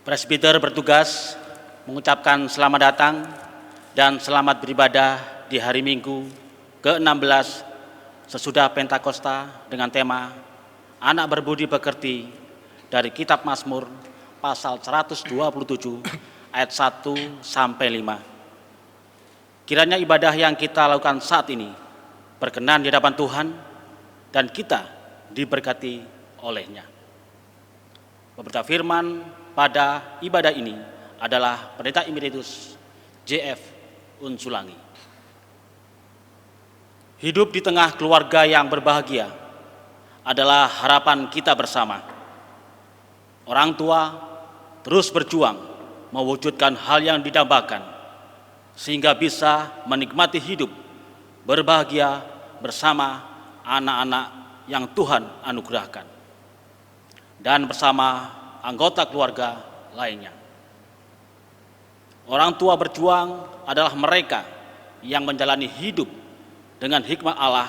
Presbiter bertugas mengucapkan selamat datang dan selamat beribadah di hari Minggu ke-16 sesudah Pentakosta dengan tema Anak Berbudi Pekerti dari Kitab Mazmur pasal 127 ayat 1 sampai 5. Kiranya ibadah yang kita lakukan saat ini berkenan di hadapan Tuhan dan kita diberkati olehnya. Pemberita firman pada ibadah ini adalah Pendeta Emeritus J.F. Unsulangi. Hidup di tengah keluarga yang berbahagia adalah harapan kita bersama. Orang tua terus berjuang mewujudkan hal yang didambakan sehingga bisa menikmati hidup berbahagia bersama anak-anak yang Tuhan anugerahkan dan bersama anggota keluarga lainnya. Orang tua berjuang adalah mereka yang menjalani hidup dengan hikmat Allah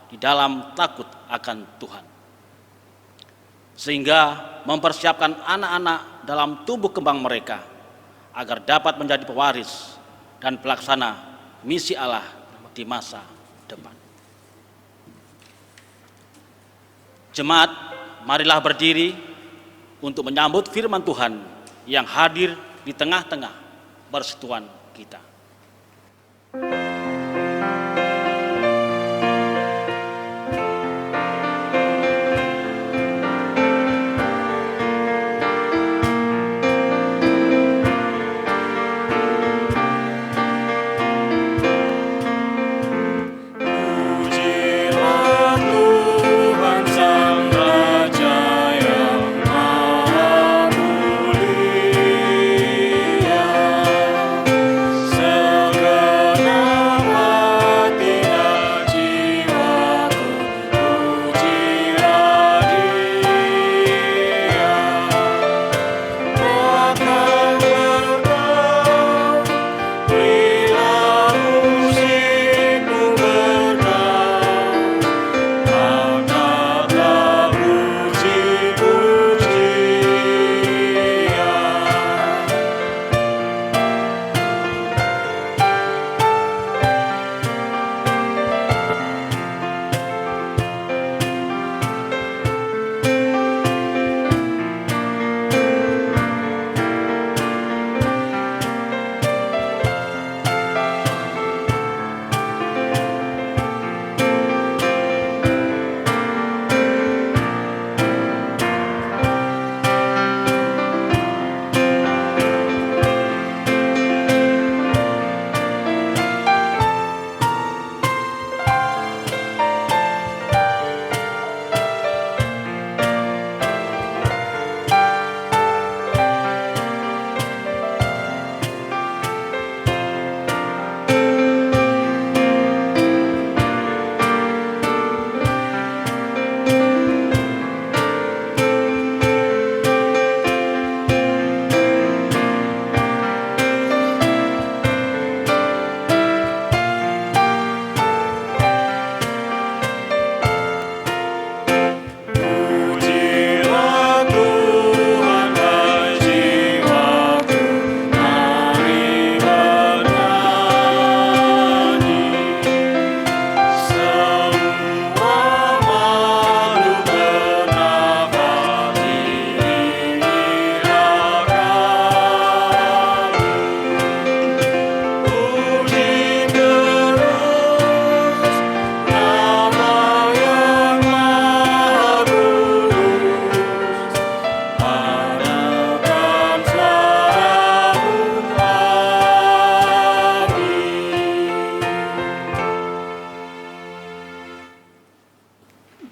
di dalam takut akan Tuhan, sehingga mempersiapkan anak-anak dalam tumbuh kembang mereka agar dapat menjadi pewaris dan pelaksana misi Allah di masa depan. Jemaat, marilah berdiri untuk menyambut firman Tuhan yang hadir di tengah-tengah persekutuan kita. Sa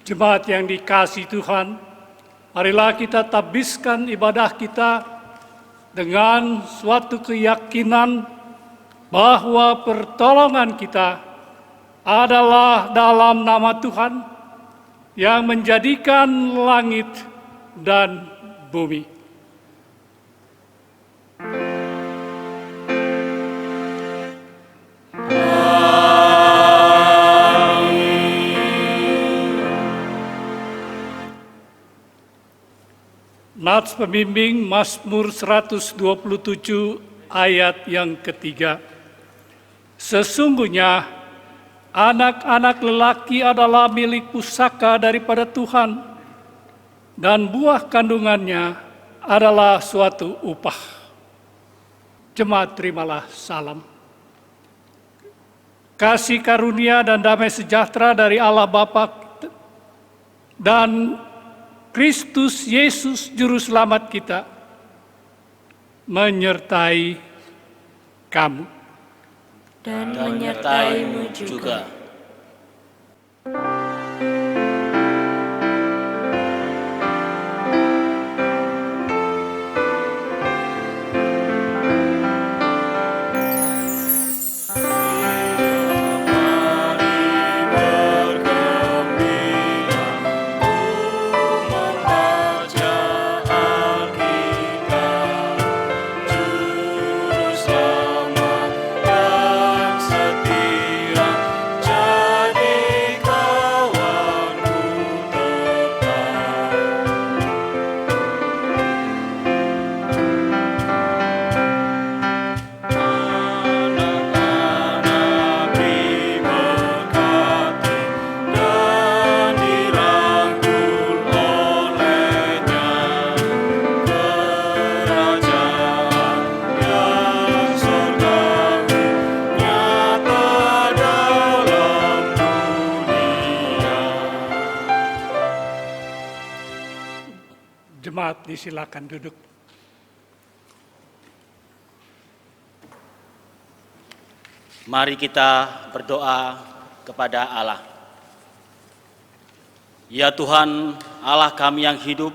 Jemaat yang dikasihi Tuhan, marilah kita tabiskan ibadah kita dengan suatu keyakinan bahwa pertolongan kita adalah dalam nama Tuhan yang menjadikan langit dan bumi. Nats pembimbing Mazmur 127 ayat yang ketiga. Sesungguhnya anak-anak lelaki adalah milik pusaka daripada Tuhan, dan buah kandungannya adalah suatu upah. Jemaat, terimalah salam. Kasih karunia dan damai sejahtera dari Allah Bapa dan Kristus Yesus Juru Selamat kita menyertai kamu. Dan menyertaimu juga. Jemaat, disilakan duduk. Mari kita berdoa kepada Allah. Ya Tuhan, Allah kami yang hidup,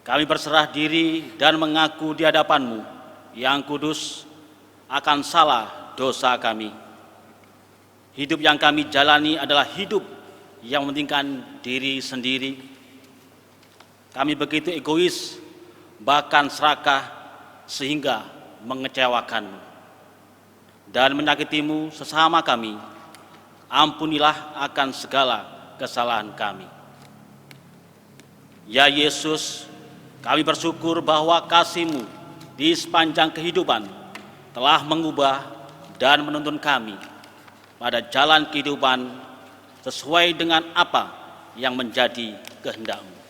kami berserah diri dan mengaku di hadapan-Mu yang kudus akan salah dosa kami. Hidup yang kami jalani adalah hidup yang mementingkan diri sendiri. Kami begitu egois, bahkan serakah, sehingga mengecewakan-Mu dan menyakiti-Mu sesama kami. Ampunilah akan segala kesalahan kami. Ya Yesus, kami bersyukur bahwa kasih-Mu di sepanjang kehidupan telah mengubah dan menuntun kami pada jalan kehidupan sesuai dengan apa yang menjadi kehendak-Mu.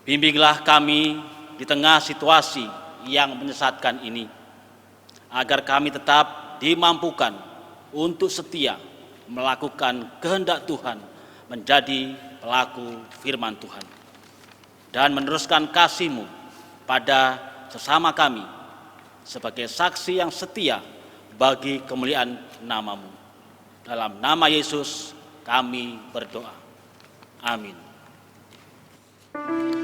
Bimbinglah kami di tengah situasi yang menyesatkan ini, agar kami tetap dimampukan untuk setia melakukan kehendak Tuhan, menjadi pelaku firman Tuhan, dan meneruskan kasih-Mu pada sesama kami sebagai saksi yang setia bagi kemuliaan nama-Mu. Dalam nama Yesus kami berdoa. Amin. Amen.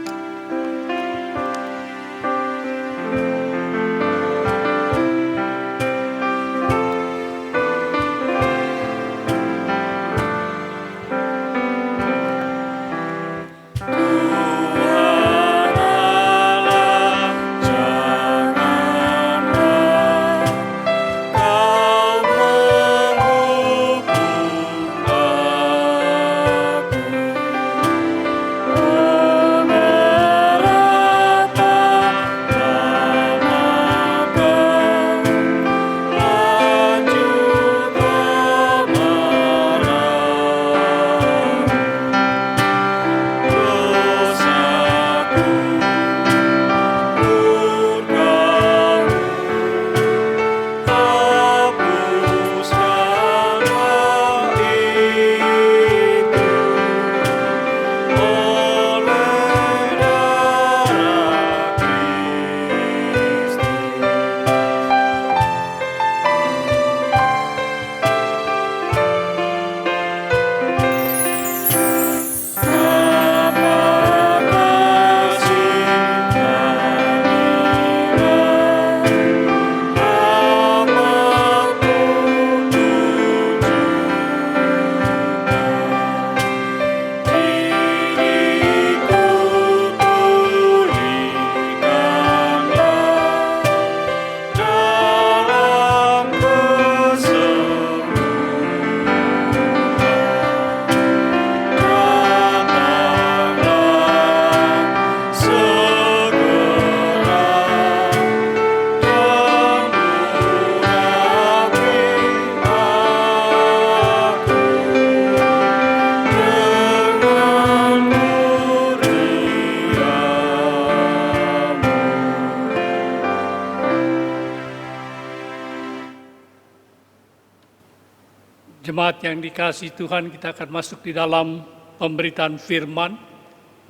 Jemaat yang dikasihi Tuhan, kita akan masuk di dalam pemberitaan firman.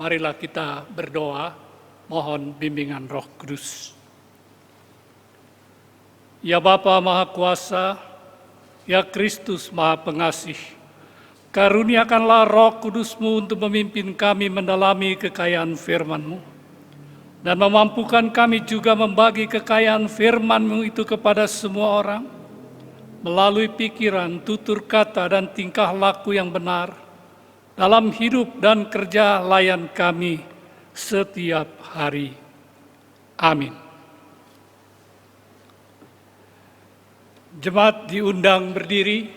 Marilah kita berdoa, mohon bimbingan Roh Kudus. Ya Bapa Maha Kuasa, ya Kristus Maha Pengasih, karuniakanlah Roh Kudus-Mu untuk memimpin kami mendalami kekayaan firman-Mu, dan memampukan kami juga membagi kekayaan firman-Mu itu kepada semua orang, melalui pikiran, tutur kata, dan tingkah laku yang benar, dalam hidup dan kerja layan kami setiap hari. Amin. Jemaat diundang berdiri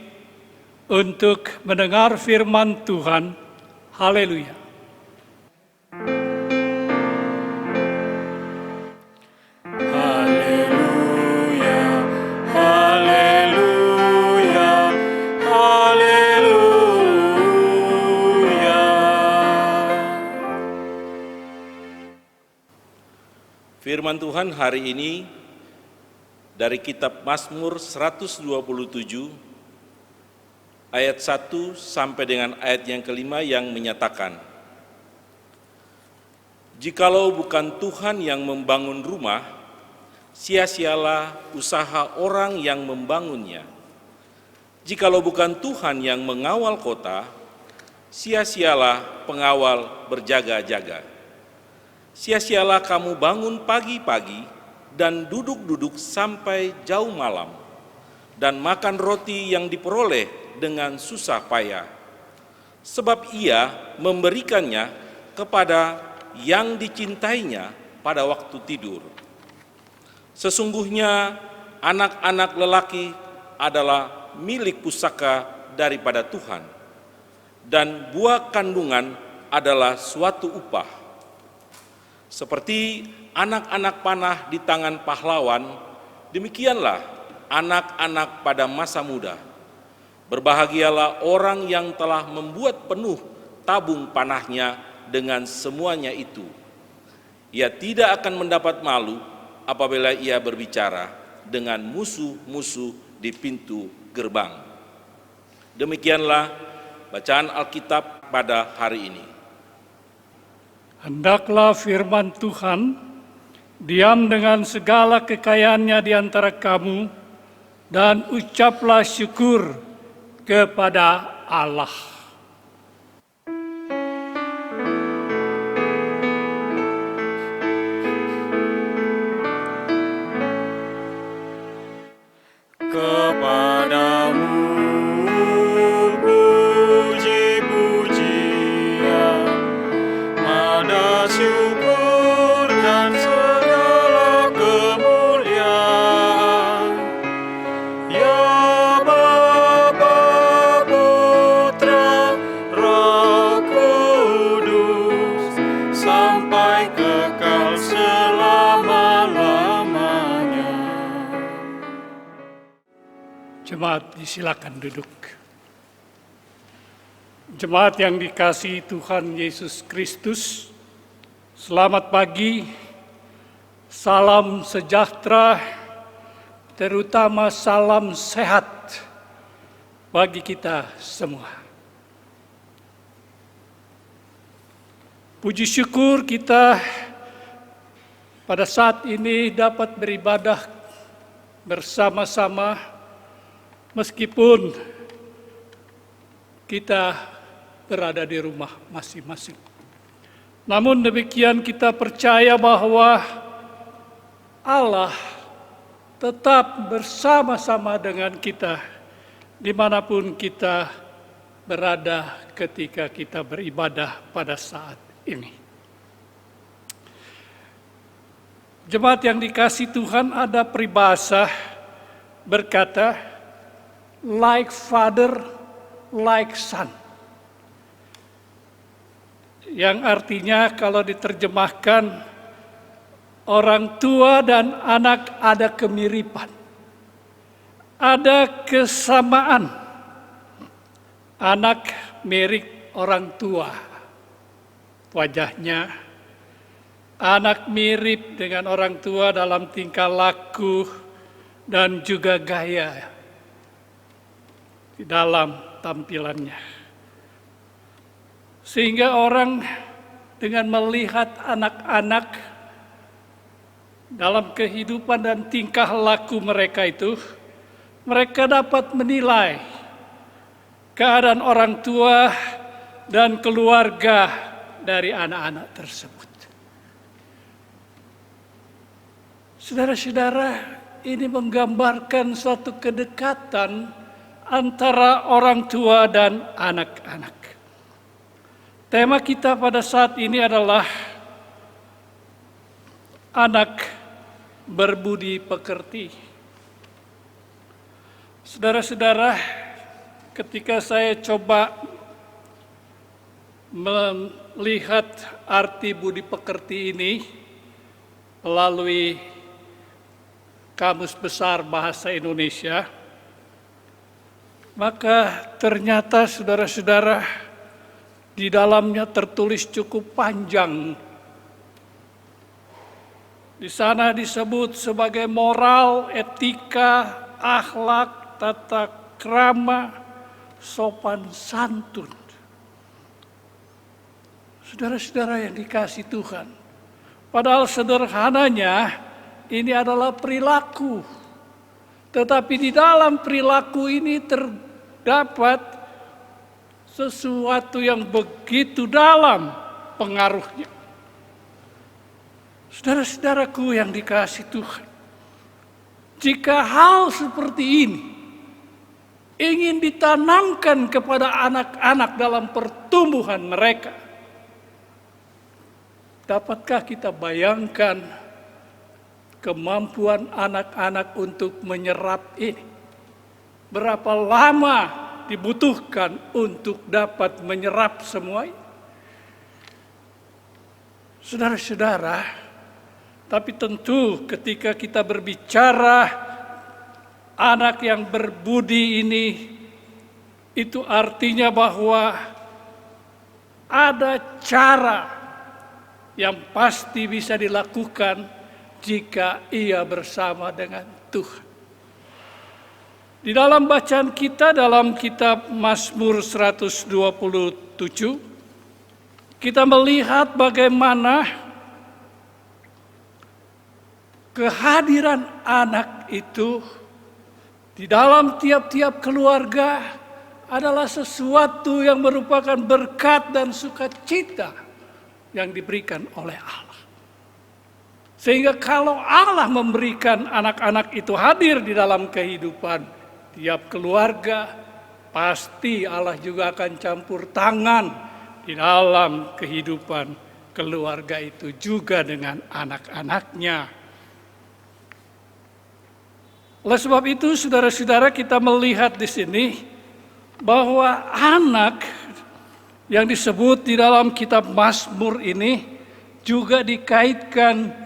untuk mendengar firman Tuhan. Haleluya. Firman Tuhan hari ini dari kitab Mazmur 127 ayat 1 sampai dengan ayat yang kelima yang menyatakan, "Jikalau bukan Tuhan yang membangun rumah, sia-sialah usaha orang yang membangunnya. Jikalau bukan Tuhan yang mengawal kota, sia-sialah pengawal berjaga-jaga. Sia-sialah kamu bangun pagi-pagi dan duduk-duduk sampai jauh malam, dan makan roti yang diperoleh dengan susah payah. Sebab ia memberikannya kepada yang dicintainya pada waktu tidur. Sesungguhnya anak-anak lelaki adalah milik pusaka daripada Tuhan, dan buah kandungan adalah suatu upah. Seperti anak-anak panah di tangan pahlawan, demikianlah anak-anak pada masa muda. Berbahagialah orang yang telah membuat penuh tabung panahnya dengan semuanya itu. Ia tidak akan mendapat malu apabila ia berbicara dengan musuh-musuh di pintu gerbang." Demikianlah bacaan Alkitab pada hari ini. Hendaklah firman Tuhan diam dengan segala kekayaannya di antara kamu, dan ucaplah syukur kepada Allah. Kepadamu puji-pujian, nada syukur dan segala kemuliaan. Ya Bapa, Putra, Roh Kudus, sampai kekal selama-lamanya. Jemaat disilakan duduk. Jemaat yang dikasihi Tuhan Yesus Kristus, selamat pagi, salam sejahtera, terutama salam sehat bagi kita semua. Puji syukur kita pada saat ini dapat beribadah bersama-sama meskipun kita berada di rumah masing-masing. Namun demikian kita percaya bahwa Allah tetap bersama-sama dengan kita dimanapun kita berada ketika kita beribadah pada saat ini. Jemaat yang dikasihi Tuhan, ada peribahasa berkata, like father, like son. Yang artinya kalau diterjemahkan, orang tua dan anak ada kemiripan, ada kesamaan. Anak mirip orang tua wajahnya, anak mirip dengan orang tua dalam tingkah laku dan juga gaya. di dalam tampilannya. Sehingga orang dengan melihat anak-anak dalam kehidupan dan tingkah laku mereka itu, mereka dapat menilai keadaan orang tua dan keluarga dari anak-anak tersebut. Saudara-saudara, ini menggambarkan suatu kedekatan antara orang tua dan anak-anak. Tema kita pada saat ini adalah anak berbudi pekerti. Saudara-saudara, ketika saya coba melihat arti budi pekerti ini melalui Kamus Besar Bahasa Indonesia, maka ternyata saudara-saudara, di dalamnya tertulis cukup panjang. Di sana disebut sebagai moral, etika, akhlak, tata krama, sopan santun. Saudara-saudara yang dikasihi Tuhan, padahal sederhananya ini adalah perilaku. Tetapi di dalam perilaku ini terdapat sesuatu yang begitu dalam pengaruhnya. Saudara-saudaraku yang dikasihi Tuhan, jika hal seperti ini ingin ditanamkan kepada anak-anak dalam pertumbuhan mereka, dapatkah kita bayangkan kemampuan anak-anak untuk menyerap ini? Berapa lama dibutuhkan untuk dapat menyerap semua ini? Saudara-saudara, tapi tentu ketika kita berbicara anak yang berbudi ini, itu artinya bahwa ada cara yang pasti bisa dilakukan jika ia bersama dengan Tuhan. Di dalam bacaan kita dalam kitab Mazmur 127, kita melihat bagaimana kehadiran anak itu di dalam tiap-tiap keluarga adalah sesuatu yang merupakan berkat dan sukacita yang diberikan oleh Allah. Sehingga kalau Allah memberikan anak-anak itu hadir di dalam kehidupan tiap keluarga, pasti Allah juga akan campur tangan di dalam kehidupan keluarga itu juga dengan anak-anaknya. Oleh sebab itu, saudara-saudara, kita melihat di sini bahwa anak yang disebut di dalam kitab Mazmur ini juga dikaitkan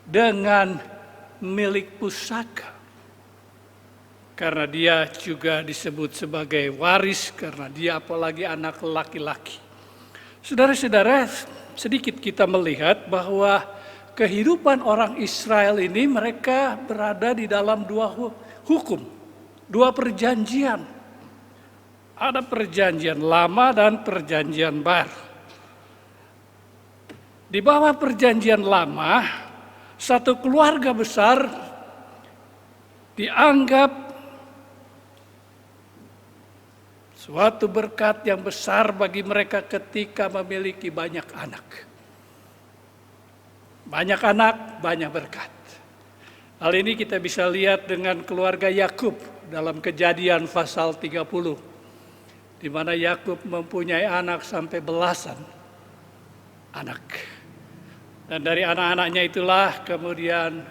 dengan milik pusaka. Karena dia juga disebut sebagai waris, karena dia apalagi anak laki-laki. Saudara-saudara, sedikit kita melihat bahwa kehidupan orang Israel ini mereka berada di dalam dua hukum, dua perjanjian. Ada perjanjian lama dan perjanjian baru. Di bawah perjanjian lama, satu keluarga besar dianggap suatu berkat yang besar bagi mereka ketika memiliki banyak anak. Banyak anak, banyak berkat. Hal ini kita bisa lihat dengan keluarga Yakub dalam Kejadian pasal 30. Di mana Yakub mempunyai anak sampai belasan anak. Dan dari anak-anaknya itulah kemudian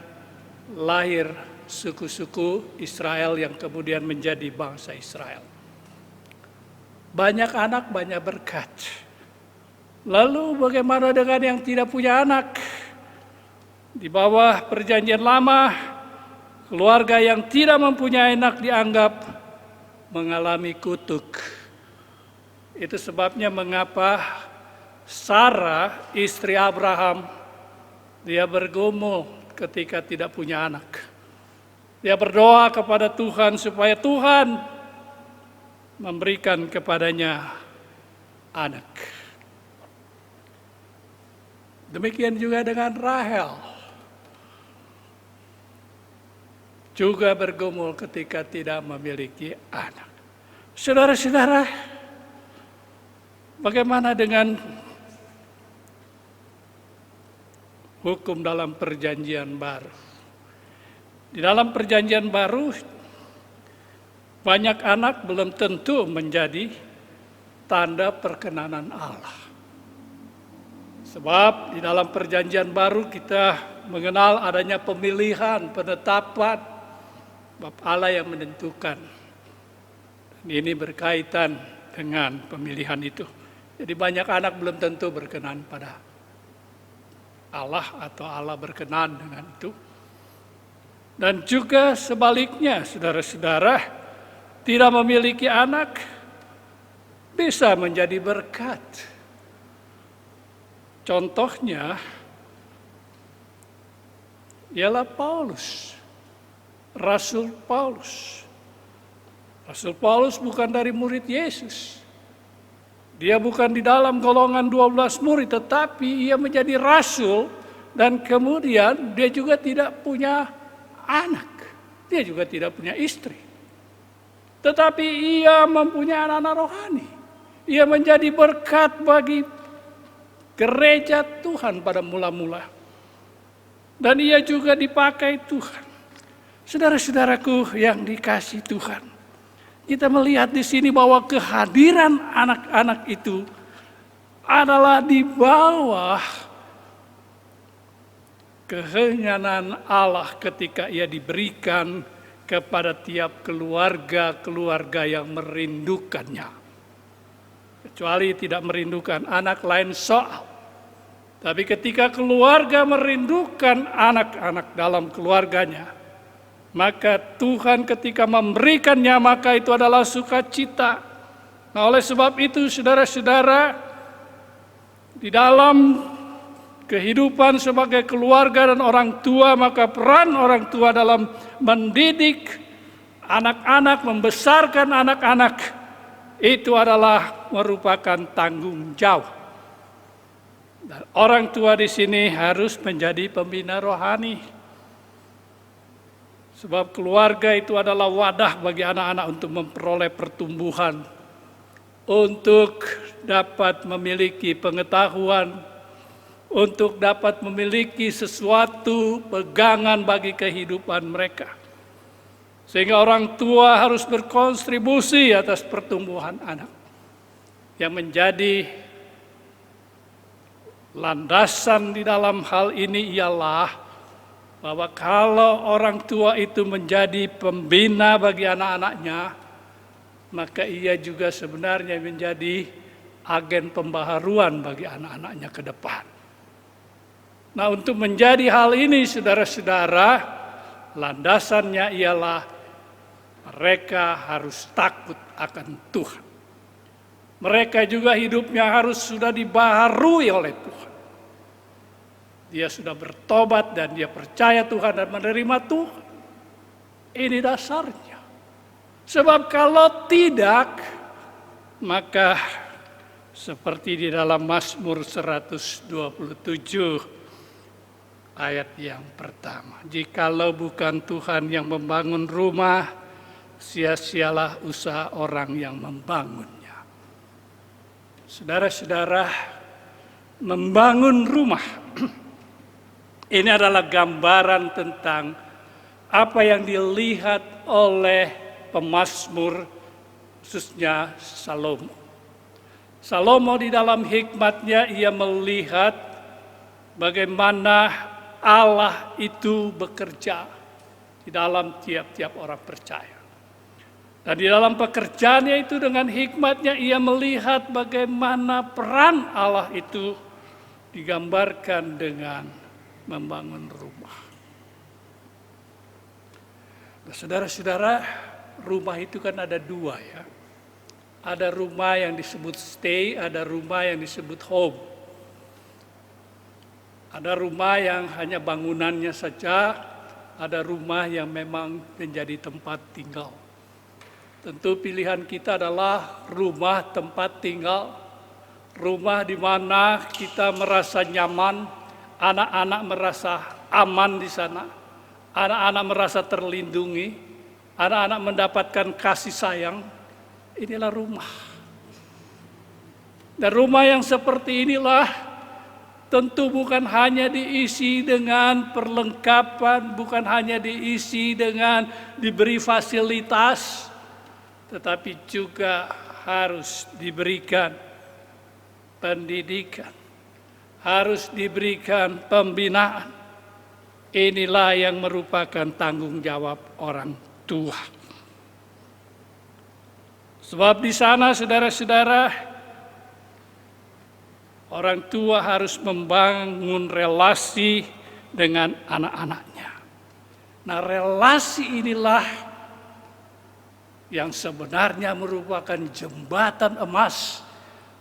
lahir suku-suku Israel yang kemudian menjadi bangsa Israel. Banyak anak, banyak berkat. Lalu bagaimana dengan yang tidak punya anak? Di bawah perjanjian lama, keluarga yang tidak mempunyai anak dianggap mengalami kutuk. Itu sebabnya mengapa Sarah, istri Abraham, dia bergumul ketika tidak punya anak. Dia berdoa kepada Tuhan supaya Tuhan memberikan kepadanya anak. Demikian juga dengan Rahel. Juga bergumul ketika tidak memiliki anak. Saudara-saudara, bagaimana dengan hukum dalam perjanjian baru? Di dalam perjanjian baru, banyak anak belum tentu menjadi tanda perkenanan Allah. Sebab di dalam perjanjian baru kita mengenal adanya pemilihan, penetapan, sebab Allah yang menentukan. Dan ini berkaitan dengan pemilihan itu. Jadi banyak anak belum tentu berkenan pada Allah atau Allah berkenan dengan itu. Dan juga sebaliknya, saudara-saudara, tidak memiliki anak bisa menjadi berkat. Contohnya ialah Paulus, Rasul Paulus. Rasul Paulus bukan dari murid Yesus. Dia bukan di dalam golongan 12 murid, tetapi ia menjadi rasul dan kemudian dia juga tidak punya anak. Dia juga tidak punya istri. Tetapi ia mempunyai anak-anak rohani. Ia menjadi berkat bagi gereja Tuhan pada mula-mula. Dan ia juga dipakai Tuhan. Saudara-saudaraku yang dikasihi Tuhan, kita melihat di sini bahwa kehadiran anak-anak itu adalah di bawah kehenganan Allah ketika ia diberikan kepada tiap keluarga-keluarga yang merindukannya. Kecuali tidak merindukan anak lain soal. Tapi ketika keluarga merindukan anak-anak dalam keluarganya, maka Tuhan ketika memberikannya, maka itu adalah sukacita. Nah, oleh sebab itu saudara-saudara, di dalam kehidupan sebagai keluarga dan orang tua, maka peran orang tua dalam mendidik anak-anak, membesarkan anak-anak, itu adalah merupakan tanggung jawab. Dan orang tua di sini harus menjadi pembina rohani. Sebab keluarga itu adalah wadah bagi anak-anak untuk memperoleh pertumbuhan, untuk dapat memiliki pengetahuan, untuk dapat memiliki sesuatu pegangan bagi kehidupan mereka. Sehingga orang tua harus berkontribusi atas pertumbuhan anak. Yang menjadi landasan di dalam hal ini ialah bahwa kalau orang tua itu menjadi pembina bagi anak-anaknya, maka ia juga sebenarnya menjadi agen pembaharuan bagi anak-anaknya ke depan. Nah, untuk menjadi hal ini, saudara-saudara, landasannya ialah mereka harus takut akan Tuhan. Mereka juga hidupnya harus sudah dibaharui oleh Tuhan. Dia sudah bertobat dan dia percaya Tuhan dan menerima Tuhan. Ini dasarnya. Sebab kalau tidak, maka seperti di dalam Mazmur 127 ayat yang pertama. Jikalau bukan Tuhan yang membangun rumah, sia-sialah usaha orang yang membangunnya. Saudara-saudara, membangun rumah ini adalah gambaran tentang apa yang dilihat oleh pemazmur, khususnya Salomo. Salomo di dalam hikmatnya ia melihat bagaimana Allah itu bekerja di dalam tiap-tiap orang percaya. Dan di dalam pekerjaannya itu dengan hikmatnya ia melihat bagaimana peran Allah itu digambarkan dengan membangun rumah. Nah, saudara-saudara, rumah itu kan ada dua ya. Ada rumah yang disebut stay, ada rumah yang disebut home. Ada rumah yang hanya bangunannya saja, ada rumah yang memang menjadi tempat tinggal. Tentu pilihan kita adalah rumah tempat tinggal, rumah di mana kita merasa nyaman, anak-anak merasa aman di sana, anak-anak merasa terlindungi, anak-anak mendapatkan kasih sayang. Inilah rumah. Dan rumah yang seperti inilah tentu bukan hanya diisi dengan perlengkapan, bukan hanya diisi dengan diberi fasilitas, tetapi juga harus diberikan pendidikan, harus diberikan pembinaan. Inilah yang merupakan tanggung jawab orang tua. Sebab di sana, saudara-saudara, orang tua harus membangun relasi dengan anak-anaknya. Nah, relasi inilah yang sebenarnya merupakan jembatan emas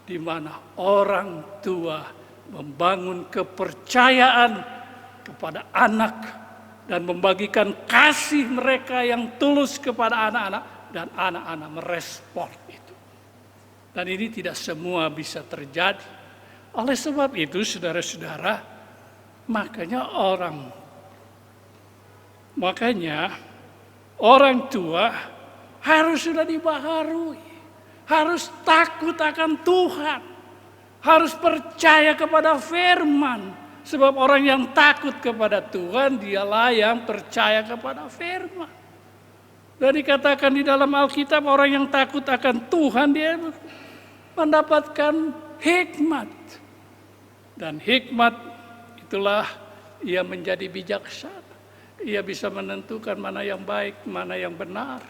di mana orang tua membangun kepercayaan kepada anak dan membagikan kasih mereka yang tulus kepada anak-anak, dan anak-anak merespon itu. Dan ini tidak semua bisa terjadi. Oleh sebab itu, saudara-saudara, makanya orang tua harus sudah dibaharui, harus takut akan Tuhan, harus percaya kepada firman. Sebab orang yang takut kepada Tuhan, dialah yang percaya kepada firman. Dan dikatakan di dalam Alkitab, orang yang takut akan Tuhan, dia mendapatkan hikmat. Dan hikmat itulah ia menjadi bijaksana. Ia bisa menentukan mana yang baik, mana yang benar.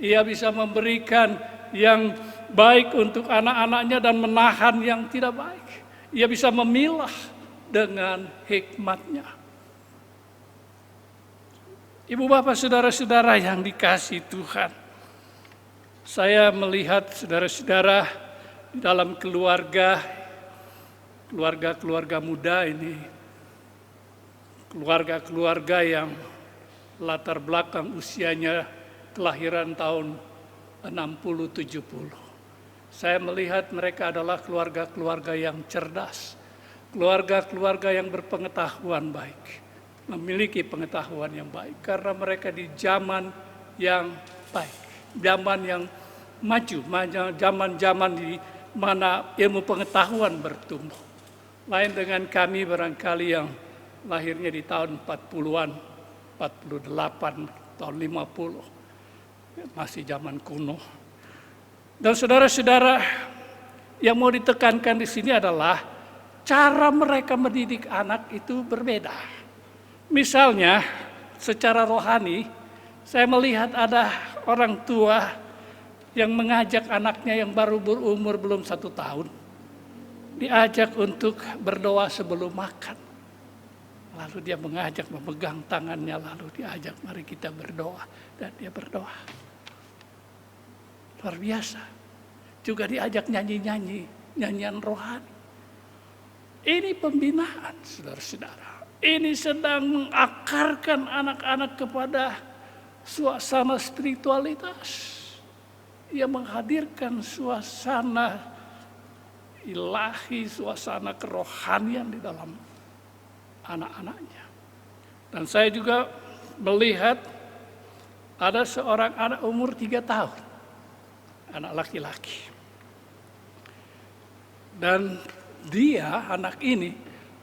Ia bisa memberikan yang baik untuk anak-anaknya dan menahan yang tidak baik. Ia bisa memilah dengan hikmatnya. Ibu bapak saudara-saudara yang dikasihi Tuhan, saya melihat saudara-saudara di dalam keluarga muda ini, keluarga yang latar belakang usianya kelahiran tahun 60-70. Saya melihat mereka adalah keluarga-keluarga yang cerdas, keluarga-keluarga yang berpengetahuan baik, memiliki pengetahuan yang baik, karena mereka di zaman yang baik, zaman yang maju, zaman-zaman di mana ilmu pengetahuan bertumbuh. Lain dengan kami barangkali yang lahirnya di tahun 40-an, 48, tahun 50, masih zaman kuno. Dan saudara-saudara, yang mau ditekankan di sini adalah cara mereka mendidik anak itu berbeda. Misalnya, secara rohani, saya melihat ada orang tua yang mengajak anaknya yang baru berumur belum 1 tahun, diajak untuk berdoa sebelum makan. Lalu dia mengajak, memegang tangannya, lalu diajak, mari kita berdoa. Dan dia berdoa. Luar biasa. Juga diajak nyanyi-nyanyi, nyanyian rohani. Ini pembinaan, saudara-saudara. Ini sedang mengakarkan anak-anak kepada suasana spiritualitas. Ia menghadirkan suasana ilahi, suasana kerohanian di dalam anak-anaknya. Dan saya juga melihat ada seorang anak umur 3 tahun, anak laki-laki. Dan dia, anak ini,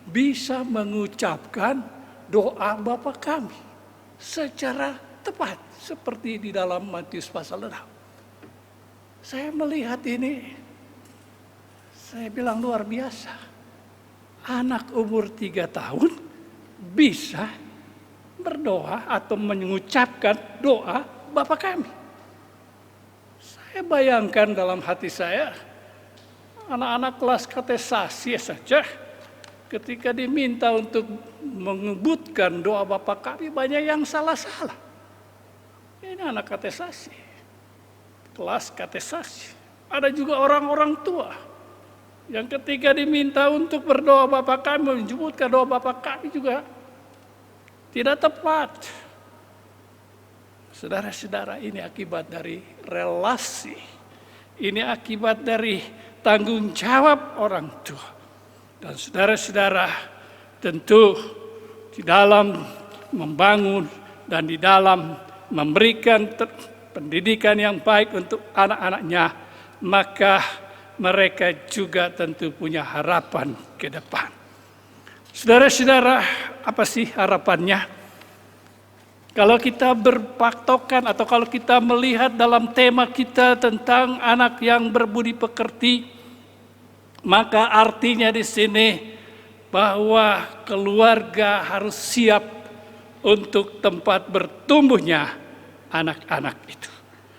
bisa mengucapkan doa Bapa kami secara tepat, seperti di dalam Matius pasal 6. Saya melihat ini, saya bilang luar biasa. Anak umur 3 tahun bisa berdoa atau mengucapkan doa Bapa kami. Saya bayangkan dalam hati saya, anak-anak kelas katekisasi saja, ketika diminta untuk menyebutkan doa Bapa kami, banyak yang salah-salah. Ini anak katekisasi, kelas katekisasi. Ada juga orang-orang tua yang ketika diminta untuk berdoa Bapa kami, menyebutkan doa Bapa kami juga tidak tepat. Saudara-saudara, ini akibat dari relasi. Ini akibat dari tanggung jawab orang tua. Dan saudara-saudara, tentu di dalam membangun dan di dalam memberikan pendidikan yang baik untuk anak-anaknya, maka mereka juga tentu punya harapan ke depan. Saudara-saudara, apa sih harapannya? Kalau kita berpatokan atau kalau kita melihat dalam tema kita tentang anak yang berbudi pekerti, maka artinya di sini bahwa keluarga harus siap untuk tempat bertumbuhnya anak-anak itu.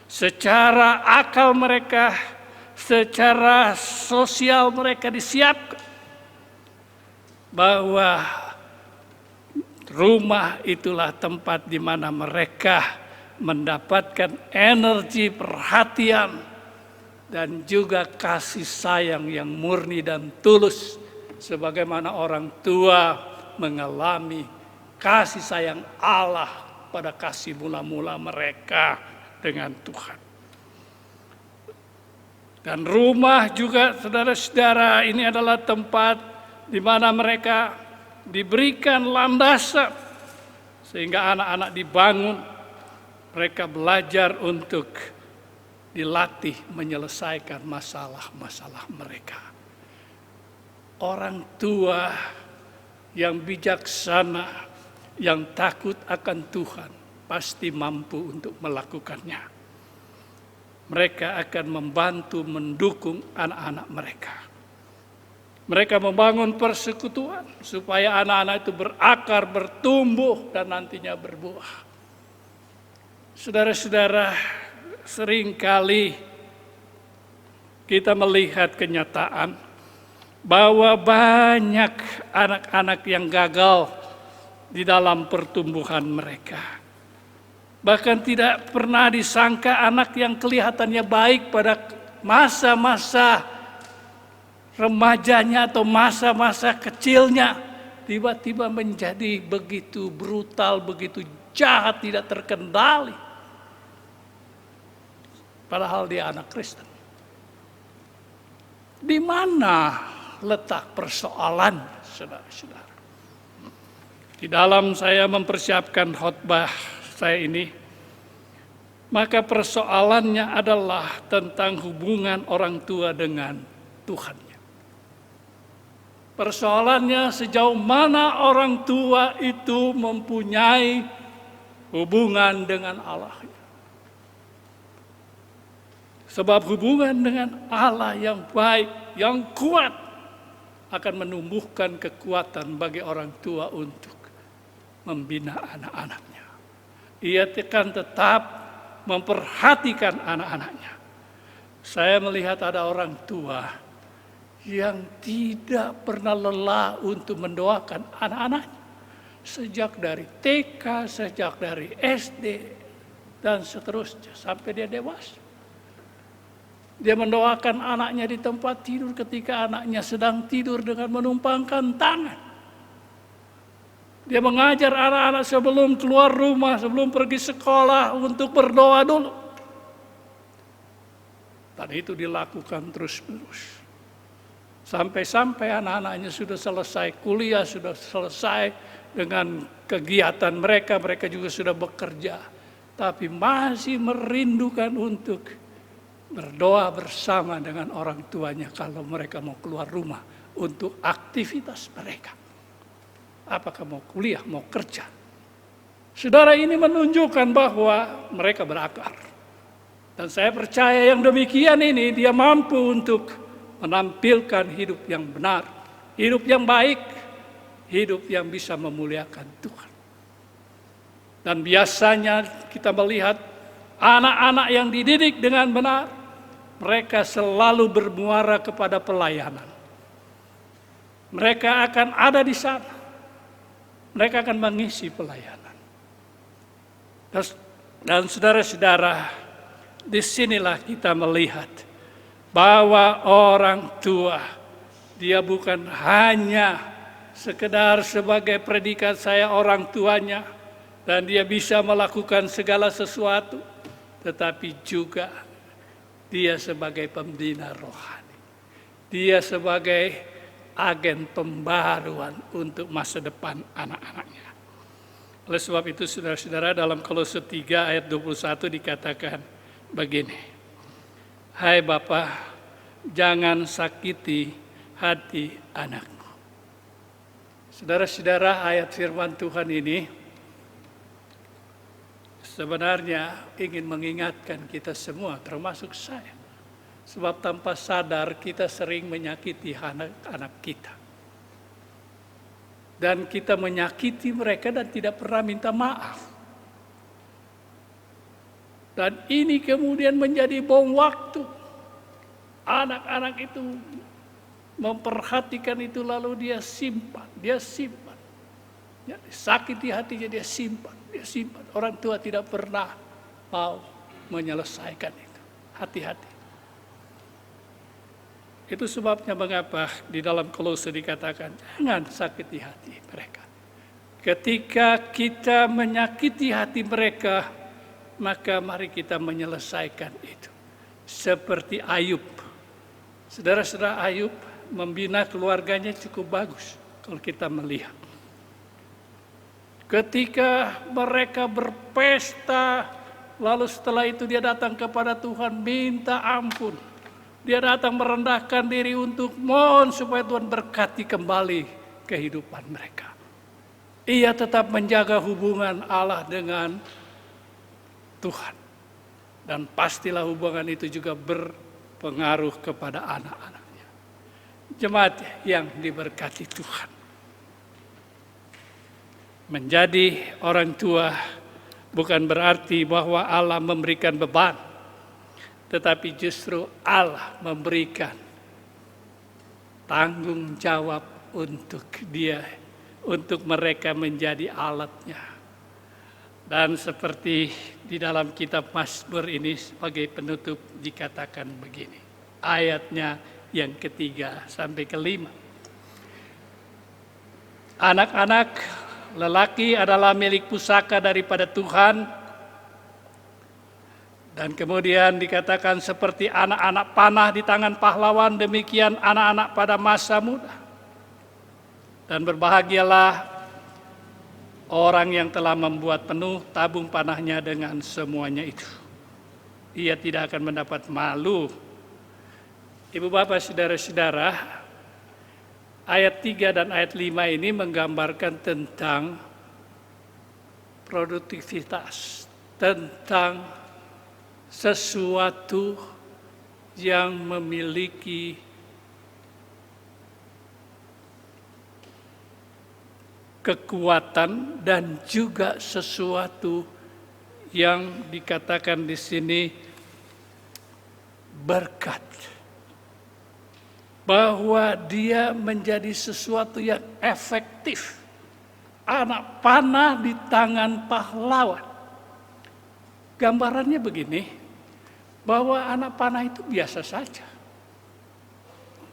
Secara akal mereka, secara sosial mereka disiapkan bahwa rumah itulah tempat di mana mereka mendapatkan energi, perhatian, dan juga kasih sayang yang murni dan tulus. Sebagaimana orang tua mengalami kasih sayang Allah pada kasih mula-mula mereka dengan Tuhan. Dan rumah juga, saudara-saudara, ini adalah tempat di mana mereka diberikan landasan sehingga anak-anak dibangun, mereka belajar untuk dilatih menyelesaikan masalah-masalah mereka. Orang tua yang bijaksana, yang takut akan Tuhan, pasti mampu untuk melakukannya. Mereka akan membantu mendukung anak-anak mereka. Mereka membangun persekutuan supaya anak-anak itu berakar, bertumbuh, dan nantinya berbuah. Saudara-saudara, seringkali kita melihat kenyataan bahwa banyak anak-anak yang gagal di dalam pertumbuhan mereka. Bahkan tidak pernah disangka anak yang kelihatannya baik pada masa-masa remajanya atau masa-masa kecilnya tiba-tiba menjadi begitu brutal, begitu jahat, tidak terkendali. Padahal dia anak Kristen. Di mana letak persoalan, saudara-saudara? Di dalam saya mempersiapkan khotbah saya ini, maka persoalannya adalah tentang hubungan orang tua dengan Tuhan. Persoalannya sejauh mana orang tua itu mempunyai hubungan dengan Allah. Sebab hubungan dengan Allah yang baik, yang kuat, akan menumbuhkan kekuatan bagi orang tua untuk membina anak-anaknya. Ia akan tetap memperhatikan anak-anaknya. Saya melihat ada orang tua yang tidak pernah lelah untuk mendoakan anak-anaknya. Sejak dari TK, sejak dari SD, dan seterusnya sampai dia dewasa. Dia mendoakan anaknya di tempat tidur ketika anaknya sedang tidur dengan menumpangkan tangan. Dia mengajar anak-anak sebelum keluar rumah, sebelum pergi sekolah untuk berdoa dulu. Dan itu dilakukan terus-menerus. Sampai-sampai anak-anaknya sudah selesai kuliah, sudah selesai dengan kegiatan mereka, mereka juga sudah bekerja. Tapi masih merindukan untuk berdoa bersama dengan orang tuanya kalau mereka mau keluar rumah untuk aktivitas mereka. Apakah mau kuliah, mau kerja. Saudara, ini menunjukkan bahwa mereka berakar. Dan saya percaya yang demikian ini dia mampu untuk menampilkan hidup yang benar, hidup yang baik, hidup yang bisa memuliakan Tuhan. Dan biasanya kita melihat anak-anak yang dididik dengan benar, mereka selalu bermuara kepada pelayanan. Mereka akan ada di sana. Mereka akan mengisi pelayanan. Dan saudara-saudara, disinilah kita melihat bahwa orang tua, dia bukan hanya sekedar sebagai predikat saya orang tuanya, dan dia bisa melakukan segala sesuatu, tetapi juga dia sebagai pembina rohani. Dia sebagai agen pembaharuan untuk masa depan anak-anaknya. Oleh sebab itu saudara-saudara, dalam Kolose 3 ayat 21 dikatakan begini. Hai Bapa, jangan sakiti hati anakmu. Saudara-saudara, ayat firman Tuhan ini sebenarnya ingin mengingatkan kita semua, termasuk saya. Sebab tanpa sadar kita sering menyakiti anak-anak kita. Dan kita menyakiti mereka dan tidak pernah minta maaf. Dan ini kemudian menjadi bom waktu. Anak-anak itu memperhatikan itu lalu dia simpan. Ya, sakiti hatinya dia simpan. Orang tua tidak pernah mau menyelesaikan itu. Hati-hati. Itu sebabnya mengapa di dalam Kolose dikatakan jangan sakiti hati mereka. Ketika kita menyakiti hati mereka, maka mari kita menyelesaikan itu. Seperti Ayub. Saudara-saudara, Ayub membina keluarganya cukup bagus kalau kita melihat. Ketika mereka berpesta, lalu setelah itu dia datang kepada Tuhan minta ampun. Dia datang merendahkan diri untuk mohon supaya Tuhan berkati kembali kehidupan mereka. Ia tetap menjaga hubungan Allah dengan Tuhan. Dan pastilah hubungan itu juga berpengaruh kepada anak-anaknya. Jemaat yang diberkati Tuhan. Menjadi orang tua bukan berarti bahwa Allah memberikan beban. Tetapi justru Allah memberikan tanggung jawab untuk dia, untuk mereka menjadi alatnya. Dan seperti di dalam kitab Mazmur ini sebagai penutup dikatakan begini. Ayatnya yang ketiga sampai kelima. Anak-anak lelaki adalah milik pusaka daripada Tuhan. Dan kemudian dikatakan seperti anak-anak panah di tangan pahlawan, demikian anak-anak pada masa muda. Dan berbahagialah orang yang telah membuat penuh tabung panahnya dengan semuanya itu. Ia tidak akan mendapat malu. Ibu bapak saudara-saudara, ayat 3 dan ayat 5 ini menggambarkan tentang produktivitas, tentang sesuatu yang memiliki kekuatan dan juga sesuatu yang dikatakan di sini berkat. Bahwa dia menjadi sesuatu yang efektif. Anak panah di tangan pahlawan. Gambarannya begini, bahwa anak panah itu biasa saja.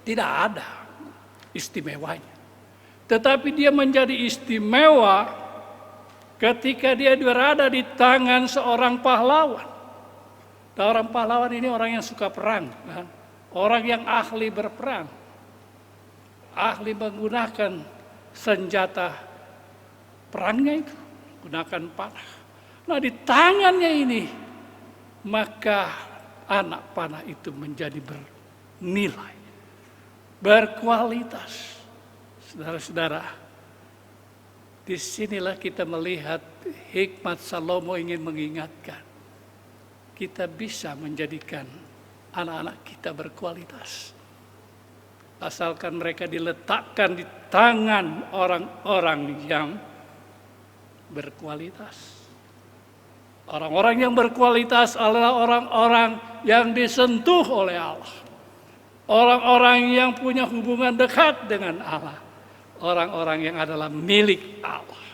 Tidak ada istimewanya. Tetapi dia menjadi istimewa ketika dia berada di tangan seorang pahlawan. Dan orang pahlawan ini orang yang suka perang. Kan? Orang yang ahli berperang. Ahli menggunakan senjata perangnya itu. Gunakan panah. Nah di tangannya ini, maka anak panah itu menjadi bernilai, berkualitas. Saudara-saudara, disinilah kita melihat hikmat Salomo ingin mengingatkan. Kita bisa menjadikan anak-anak kita berkualitas. Asalkan mereka diletakkan di tangan orang-orang yang berkualitas. Orang-orang yang berkualitas adalah orang-orang yang disentuh oleh Allah. Orang-orang yang punya hubungan dekat dengan Allah. Orang-orang yang adalah milik Allah.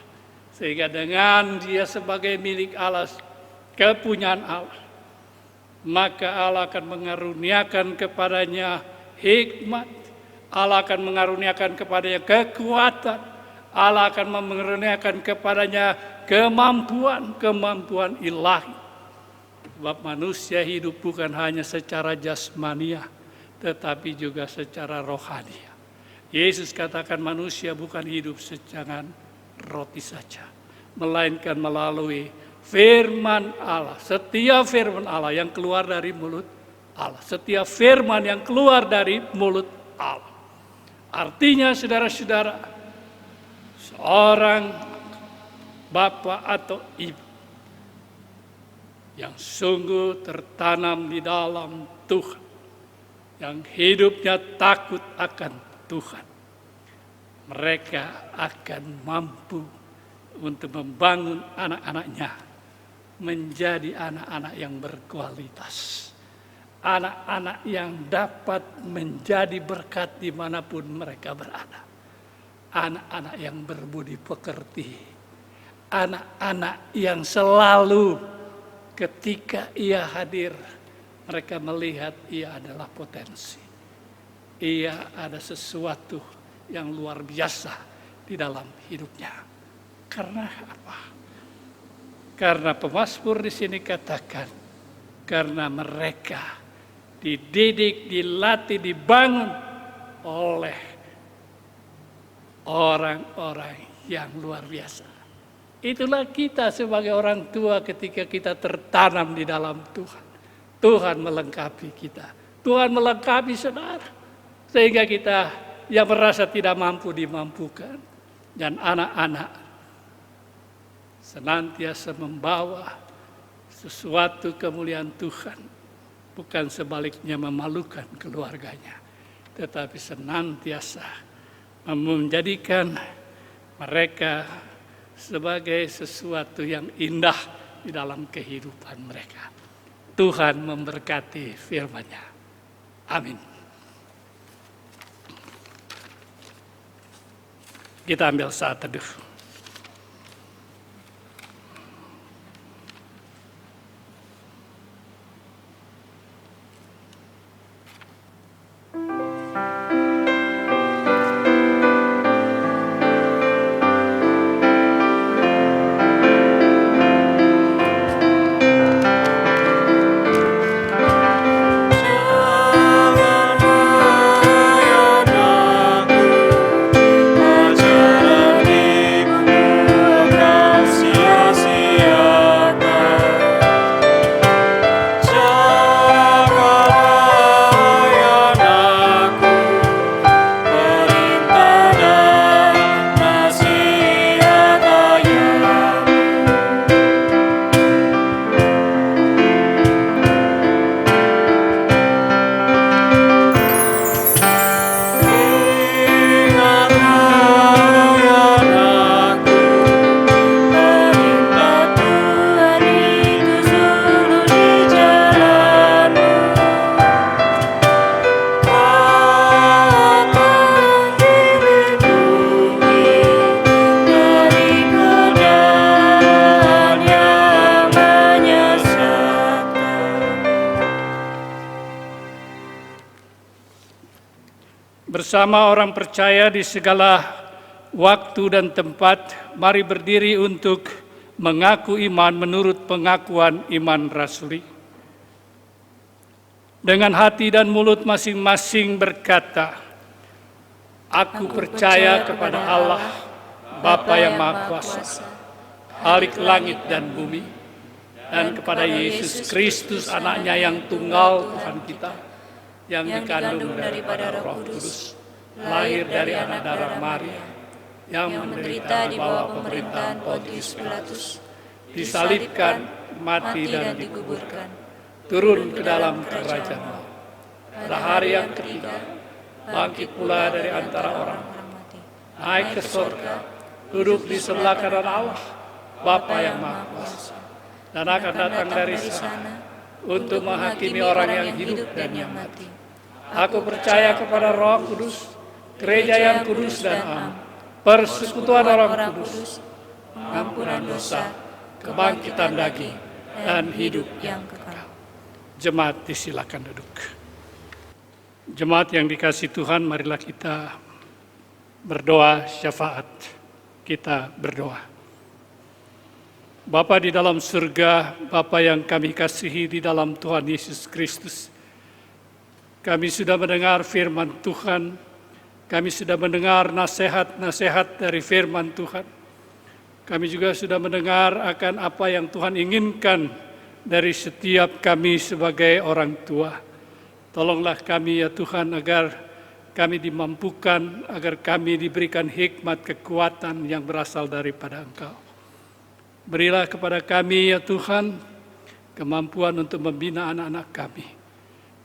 Sehingga dengan dia sebagai milik Allah, kepunyaan Allah, maka Allah akan mengaruniakan kepadanya hikmat. Allah akan mengaruniakan kepadanya kekuatan. Allah akan mengaruniakan kepadanya kemampuan ilahi. Sebab manusia hidup bukan hanya secara jasmania, tetapi juga secara rohani. Yesus katakan manusia bukan hidup secara roti saja, melainkan melalui firman Allah. Setiap firman Allah yang keluar dari mulut Allah. Setiap firman yang keluar dari mulut Allah. Artinya saudara-saudara, seorang bapak atau ibu yang sungguh tertanam di dalam Tuhan, yang hidupnya takut akan Tuhan, mereka akan mampu untuk membangun anak-anaknya menjadi anak-anak yang berkualitas. Anak-anak yang dapat menjadi berkat dimanapun mereka berada. Anak-anak yang berbudi pekerti. Anak-anak yang selalu ketika ia hadir, mereka melihat ia adalah potensi. Ia ada sesuatu yang luar biasa di dalam hidupnya. Karena apa? Karena pemazmur di sini katakan, karena mereka dididik, dilatih, dibangun oleh orang-orang yang luar biasa. Itulah kita sebagai orang tua ketika kita tertanam di dalam Tuhan. Tuhan melengkapi kita. Tuhan melengkapi saudara. Sehingga kita yang merasa tidak mampu dimampukan. Dan anak-anak senantiasa membawa sesuatu kemuliaan Tuhan. Bukan sebaliknya memalukan keluarganya. Tetapi senantiasa menjadikan mereka sebagai sesuatu yang indah di dalam kehidupan mereka. Tuhan memberkati firman-Nya. Amin. Kita ambil saat teduh. Bersama orang percaya di segala waktu dan tempat, mari berdiri untuk mengaku iman menurut pengakuan iman rasuli. Dengan hati dan mulut masing-masing berkata, Aku percaya kepada Allah, Bapa yang Maha Kuasa, Khalik langit dan bumi, dan kepada Yesus Kristus anaknya yang tunggal Tuhan kita, yang dikandung daripada Roh Kudus, lahir dari anak darah Maria, yang menderita di bawah pemerintahan Pontius Pilatus, disalibkan, mati dan dikuburkan, turun ke dalam kerajaan maut. Pada hari yang ketiga, bangkit pula dari antara orang, naik ke surga, duduk di sebelah kanan Allah, Bapa yang Maha Kuasa, dan akan datang dari sana untuk menghakimi orang yang hidup dan yang mati. Aku percaya kepada Roh Kudus, gereja yang kudus dan am, persekutuan orang kudus, pengampunan dosa, kebangkitan daging, dan hidup yang kekal. Jemaat disilakan duduk. Jemaat yang dikasihi Tuhan, marilah kita berdoa syafaat. Kita berdoa. Bapa di dalam surga, Bapa yang kami kasihi di dalam Tuhan Yesus Kristus, kami sudah mendengar firman Tuhan, kami sudah mendengar nasihat-nasihat dari firman Tuhan. Kami juga sudah mendengar akan apa yang Tuhan inginkan dari setiap kami sebagai orang tua. Tolonglah kami ya Tuhan agar kami dimampukan, agar kami diberikan hikmat kekuatan yang berasal daripada Engkau. Berilah kepada kami ya Tuhan kemampuan untuk membina anak-anak kami.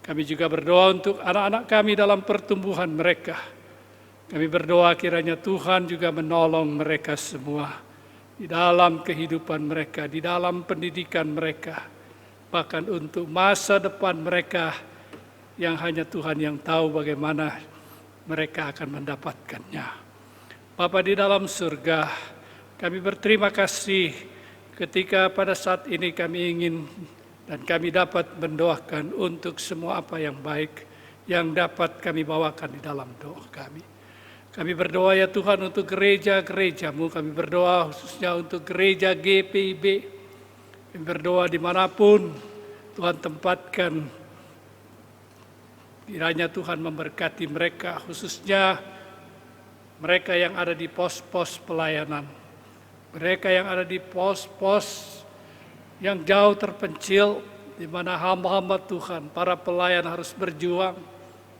Kami juga berdoa untuk anak-anak kami dalam pertumbuhan mereka. Kami berdoa kiranya Tuhan juga menolong mereka semua di dalam kehidupan mereka, di dalam pendidikan mereka, bahkan untuk masa depan mereka yang hanya Tuhan yang tahu bagaimana mereka akan mendapatkannya. Bapa di dalam surga, kami berterima kasih ketika pada saat ini kami ingin dan kami dapat mendoakan untuk semua apa yang baik yang dapat kami bawakan di dalam doa kami. Kami berdoa ya Tuhan untuk gereja-gereja-Mu, kami berdoa khususnya untuk gereja GPIB. Kami berdoa dimanapun Tuhan tempatkan, kiranya Tuhan memberkati mereka, khususnya mereka yang ada di pos-pos pelayanan. Mereka yang ada di pos-pos yang jauh terpencil, di mana hamba-hamba Tuhan, para pelayan harus berjuang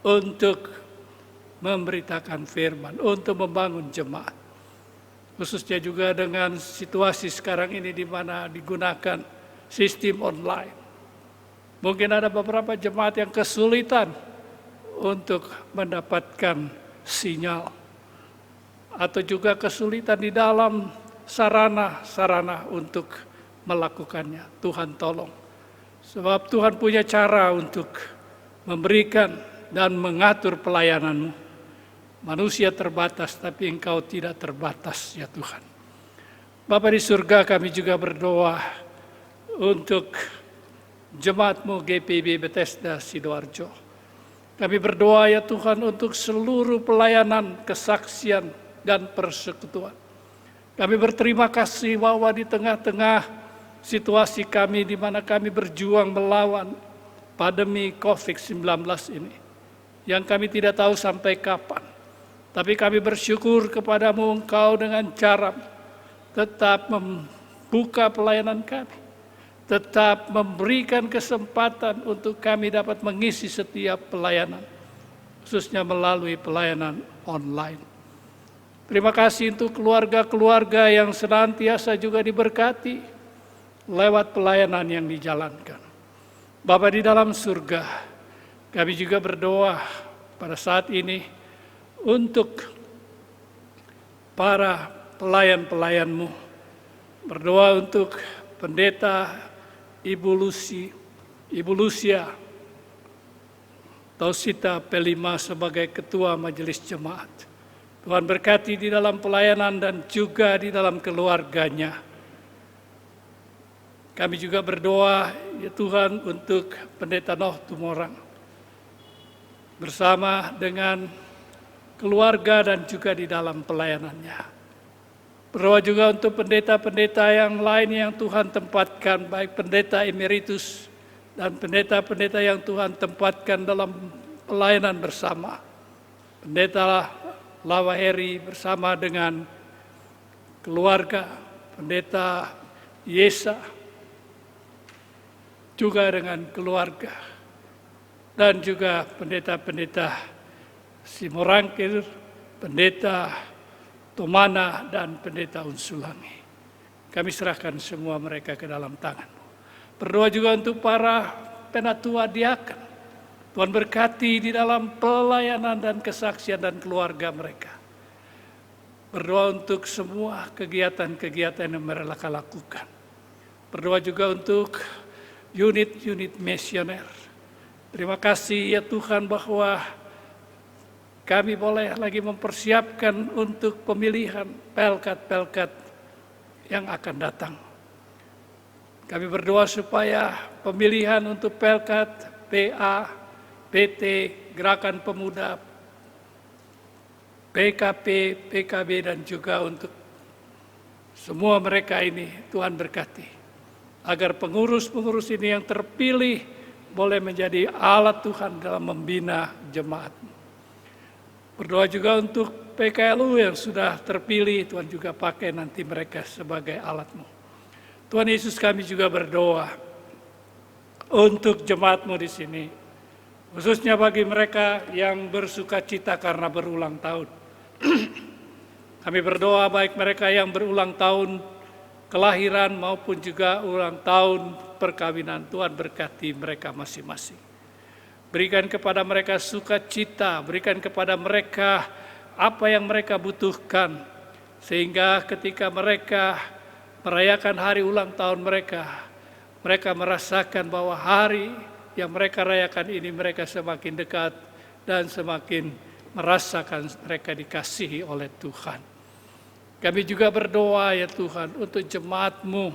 untuk memberitakan firman, untuk membangun jemaat. Khususnya juga dengan situasi sekarang ini di mana digunakan sistem online. Mungkin ada beberapa jemaat yang kesulitan untuk mendapatkan sinyal, atau juga kesulitan di dalam sarana-sarana untuk melakukannya. Tuhan tolong. Sebab Tuhan punya cara untuk memberikan dan mengatur pelayanan-Mu. Manusia terbatas, tapi Engkau tidak terbatas ya Tuhan. Bapa di surga, kami juga berdoa untuk jemaat-Mu GPIB Bethesda Sidoarjo. Kami berdoa ya Tuhan untuk seluruh pelayanan, kesaksian, dan persekutuan. Kami berterima kasih bahwa di tengah-tengah situasi kami di mana kami berjuang melawan pandemi COVID-19 ini, yang kami tidak tahu sampai kapan. Tapi kami bersyukur kepadamu Engkau dengan cara tetap membuka pelayanan kami, tetap memberikan kesempatan untuk kami dapat mengisi setiap pelayanan, khususnya melalui pelayanan online. Terima kasih untuk keluarga-keluarga yang senantiasa juga diberkati lewat pelayanan yang dijalankan. Bapa di dalam surga, kami juga berdoa pada saat ini untuk para pelayan-pelayan-Mu. Berdoa untuk pendeta Ibu Lucia Tausita Pelima sebagai ketua majelis jemaat. Tuhan berkati di dalam pelayanan dan juga di dalam keluarganya. Kami juga berdoa ya Tuhan untuk pendeta Noh Tumorang bersama dengan keluarga dan juga di dalam pelayanannya. Berdoa juga untuk pendeta-pendeta yang lain yang Tuhan tempatkan, baik pendeta emeritus dan pendeta-pendeta yang Tuhan tempatkan dalam pelayanan bersama. Pendeta Lawa Heri bersama dengan keluarga, pendeta Yesa juga dengan keluarga, dan juga pendeta-pendeta Simorangkir, pendeta Tomana, dan pendeta Unsulangi. Kami serahkan semua mereka ke dalam tangan-Mu. Berdoa juga untuk para penatua diaken. Tuhan berkati di dalam pelayanan dan kesaksian dan keluarga mereka. Berdoa untuk semua kegiatan-kegiatan yang mereka lakukan. Berdoa juga untuk unit-unit misioner. Terima kasih ya Tuhan bahwa kami boleh lagi mempersiapkan untuk pemilihan pelkat-pelkat yang akan datang. Kami berdoa supaya pemilihan untuk pelkat PA, PT, Gerakan Pemuda, PKP, PKB, dan juga untuk Semua mereka ini Tuhan berkati, agar pengurus-pengurus ini yang terpilih boleh menjadi alat Tuhan dalam membina jemaat-Mu. Berdoa juga untuk PKLU yang sudah terpilih, Tuhan juga pakai nanti mereka sebagai alat-Mu. Tuhan Yesus, kami juga berdoa untuk jemaat-Mu di sini, khususnya bagi mereka yang bersuka cita karena berulang tahun. Kami berdoa baik mereka yang berulang tahun kelahiran maupun juga ulang tahun perkawinan, Tuhan berkati mereka masing-masing. Berikan kepada mereka sukacita, berikan kepada mereka apa yang mereka butuhkan, sehingga ketika mereka merayakan hari ulang tahun mereka, mereka merasakan bahwa hari yang mereka rayakan ini mereka semakin dekat dan semakin merasakan mereka dikasihi oleh Tuhan. Kami juga berdoa ya Tuhan untuk jemaat-Mu,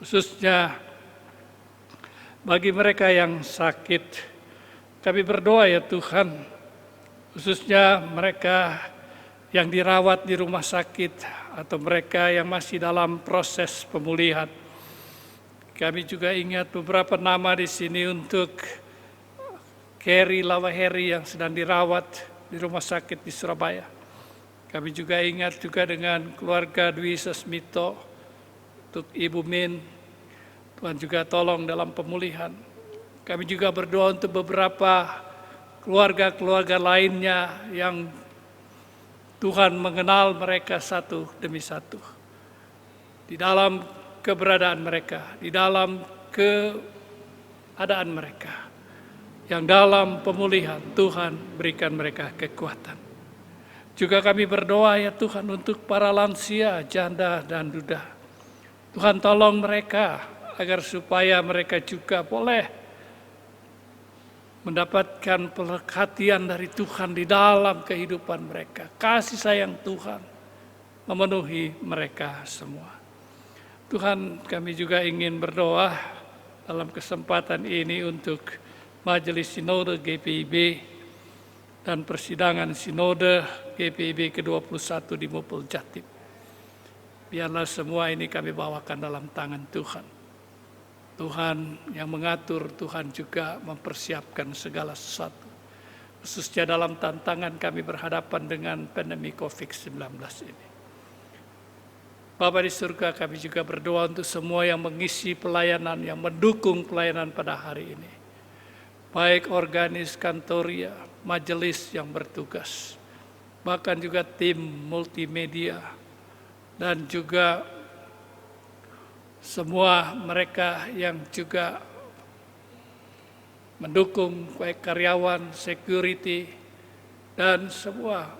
khususnya bagi mereka yang sakit. Kami berdoa ya Tuhan, khususnya mereka yang dirawat di rumah sakit atau mereka yang masih dalam proses pemulihan. Kami juga ingat beberapa nama di sini untuk Kerry Lawaheri yang sedang dirawat di rumah sakit di Surabaya. Kami juga ingat juga dengan keluarga Dwi Sasmito, untuk Ibu Min, Tuhan juga tolong dalam pemulihan. Kami juga berdoa untuk beberapa keluarga-keluarga lainnya yang Tuhan mengenal mereka satu demi satu. Di dalam keberadaan mereka, di dalam keadaan mereka, yang dalam pemulihan Tuhan berikan mereka kekuatan. Juga kami berdoa ya Tuhan untuk para lansia, janda dan duda. Tuhan tolong mereka agar supaya mereka juga boleh mendapatkan perhatian dari Tuhan di dalam kehidupan mereka. Kasih sayang Tuhan memenuhi mereka semua. Tuhan, kami juga ingin berdoa dalam kesempatan ini untuk Majelis Sinode GPIB dan persidangan Sinode GPIB ke-21 di Mupul Jatim. Biarlah semua ini kami bawakan dalam tangan Tuhan. Tuhan yang mengatur, Tuhan juga mempersiapkan segala sesuatu. Khususnya dalam tantangan kami berhadapan dengan pandemi COVID-19 ini. Bapa di surga, kami juga berdoa untuk semua yang mengisi pelayanan, yang mendukung pelayanan pada hari ini. Baik organis kantoria, majelis yang bertugas, bahkan juga tim multimedia, dan juga semua mereka yang juga mendukung baik karyawan, security, dan semua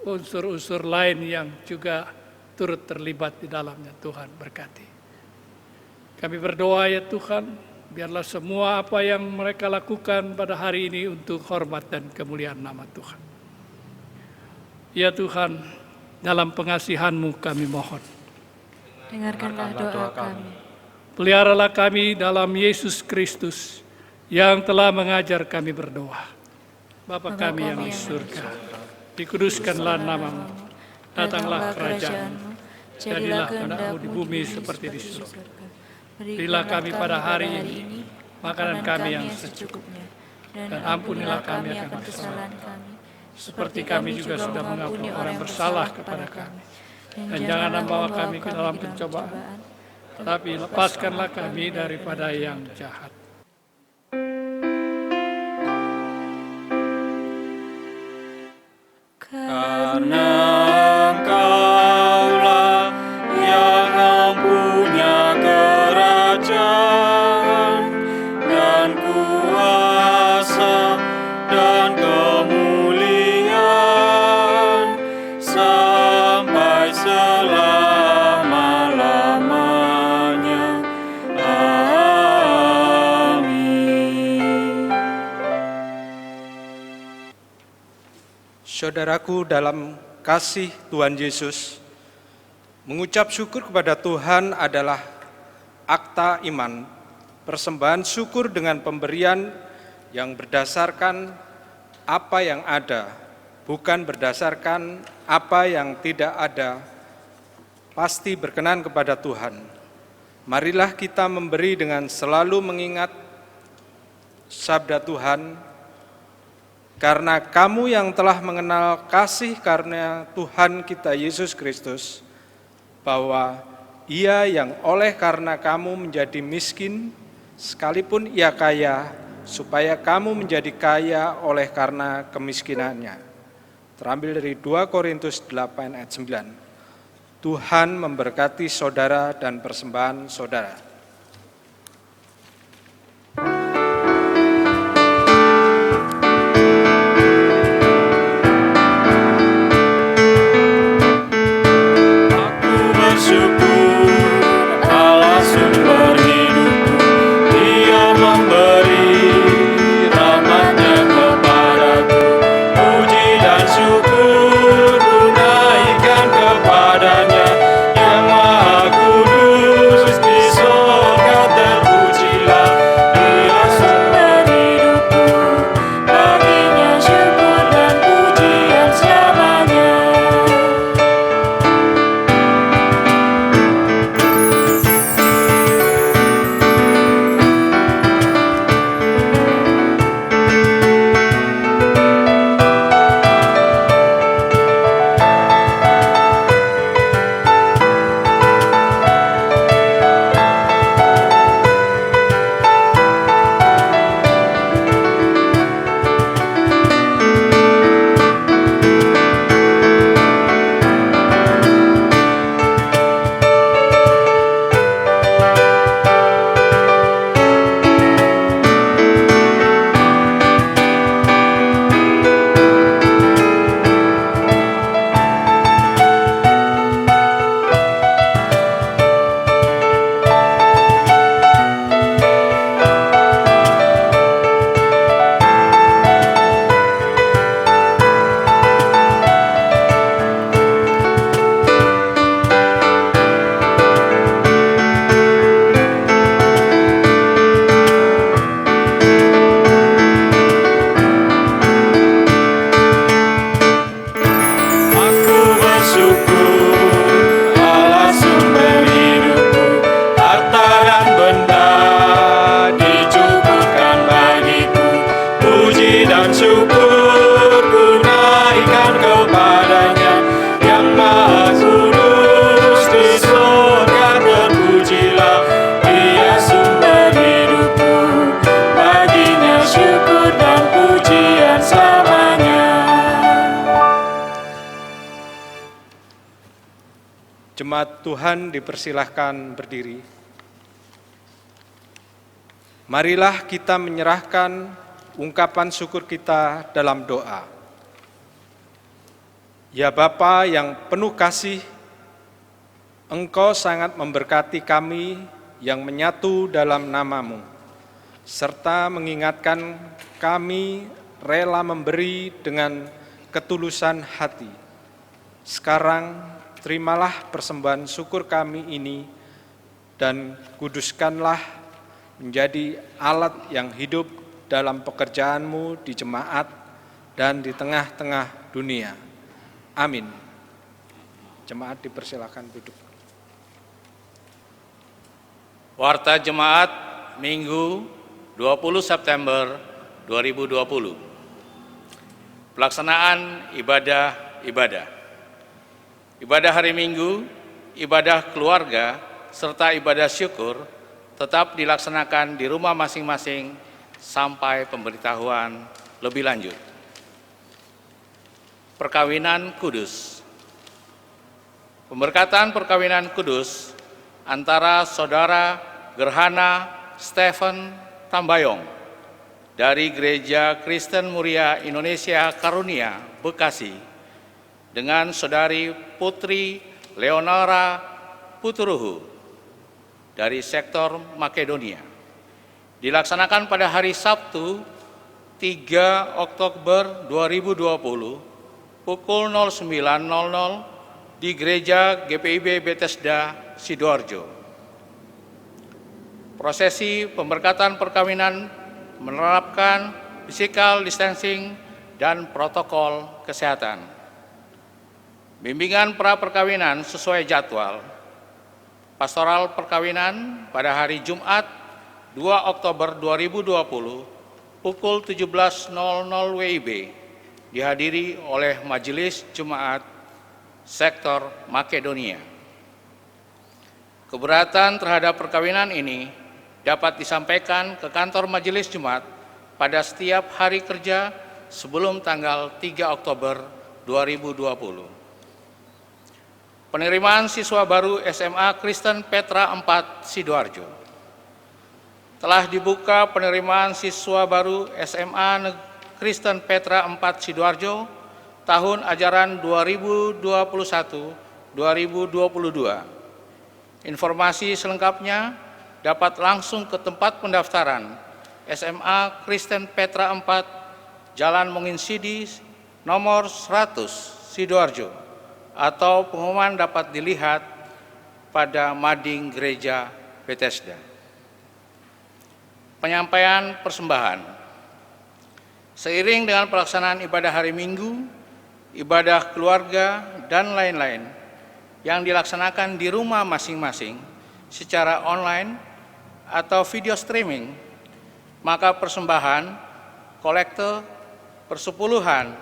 unsur-unsur lain yang juga turut terlibat di dalamnya. Tuhan berkati. Kami berdoa ya Tuhan, biarlah semua apa yang mereka lakukan pada hari ini untuk hormat dan kemuliaan nama Tuhan. Ya Tuhan, dalam pengasihan-Mu kami mohon. Dengarkanlah doa kami. Peliharalah kami dalam Yesus Kristus yang telah mengajar kami berdoa. Bapa kami yang di surga, dikuduskanlah nama-Mu, datanglah kerajaan-Mu, jadilah kehendak-Mu di bumi seperti di surga. Berilah kami pada hari ini makanan kami yang secukupnya, dan ampunilah kami akan kesalahan kami, seperti kami juga sudah mengampuni orang yang bersalah kepada kami. Dan jangan membawa kami ke dalam pencobaan, tetapi lepaskanlah kami daripada yang jahat. Karena Engkaulah yang mempunyai kerajaan dan kuasa dan kemuliaan sampai selama-lamanya. Amin. Saudaraku dalam kasih Tuhan Yesus, mengucap syukur kepada Tuhan adalah akta iman, persembahan syukur dengan pemberian yang berdasarkan apa yang ada, bukan berdasarkan apa yang tidak ada, pasti berkenan kepada Tuhan. Marilah kita memberi dengan selalu mengingat sabda Tuhan, karena kamu yang telah mengenal kasih karunia Tuhan kita Yesus Kristus, bahwa Ia yang oleh karena kamu menjadi miskin, sekalipun Ia kaya, supaya kamu menjadi kaya oleh karena kemiskinannya. Terambil dari 2 Korintus 8 ayat 9. Tuhan memberkati saudara dan persembahan saudara. Aku bersyukur Allah sumber hidupku, Dia memberi rahmat-Nya kepadaku. Puji dan syukur ku naikkan kepadanya, yang Maha Kudus di surga terpujilah. Dia sumber hidupku, baginya syukur dan pujian selamanya. Aku bersyukur Allah sumber hidupku, harta dan benda dicukupkan bagiku. Puji dan syukur ku naikkan kepadanya, yang Maha Kudus di surga terpujilah. Dia sumber hidupku, baginya syukur dan pujian selamanya. Jemaat Tuhan dipersilahkan berdiri. Marilah kita menyerahkan ungkapan syukur kita dalam doa. Ya Bapa yang penuh kasih, Engkau sangat memberkati kami yang menyatu dalam nama-Mu, serta mengingatkan kami rela memberi dengan ketulusan hati. Sekarang terimalah persembahan syukur kami ini dan kuduskanlah menjadi alat yang hidup dalam pekerjaan-Mu di jemaat dan di tengah-tengah dunia. Amin. Jemaat dipersilakan duduk. Warta Jemaat Minggu 20 September 2020. Pelaksanaan ibadah. Ibadah hari Minggu, ibadah keluarga, serta ibadah syukur tetap dilaksanakan di rumah masing-masing sampai pemberitahuan lebih lanjut. Perkawinan kudus. Pemberkatan perkawinan kudus antara Saudara Gerhana Stephen Tambayong dari Gereja Kristen Muria Indonesia Karunia, Bekasi, dengan Saudari Putri Leonora Puturuhu dari sektor Makedonia, dilaksanakan pada hari Sabtu 3 Oktober 2020 pukul 09.00 di Gereja GPIB Bethesda, Sidoarjo. Prosesi pemberkatan perkawinan menerapkan physical distancing dan protokol kesehatan. bimbingan pra-perkawinan sesuai jadwal, pastoral perkawinan pada hari Jumat 2 Oktober 2020 pukul 17.00 WIB dihadiri oleh Majelis Jemaat Sektor Makedonia. Keberatan terhadap perkawinan ini dapat disampaikan ke kantor Majelis Jemaat pada setiap hari kerja sebelum tanggal 3 Oktober 2020. Penerimaan siswa baru SMA Kristen Petra 4 Sidoarjo. Telah dibuka penerimaan siswa baru SMA Kristen Petra 4 Sidoarjo tahun ajaran 2021-2022. Informasi selengkapnya dapat langsung ke tempat pendaftaran SMA Kristen Petra 4 Jalan Monginsidi nomor 100 Sidoarjo, atau pengumuman dapat dilihat pada mading Gereja Bethesda. Penyampaian persembahan. Seiring dengan pelaksanaan ibadah hari Minggu, ibadah keluarga, dan lain-lain yang dilaksanakan di rumah masing-masing secara online atau video streaming, maka persembahan, kolekte, persepuluhan,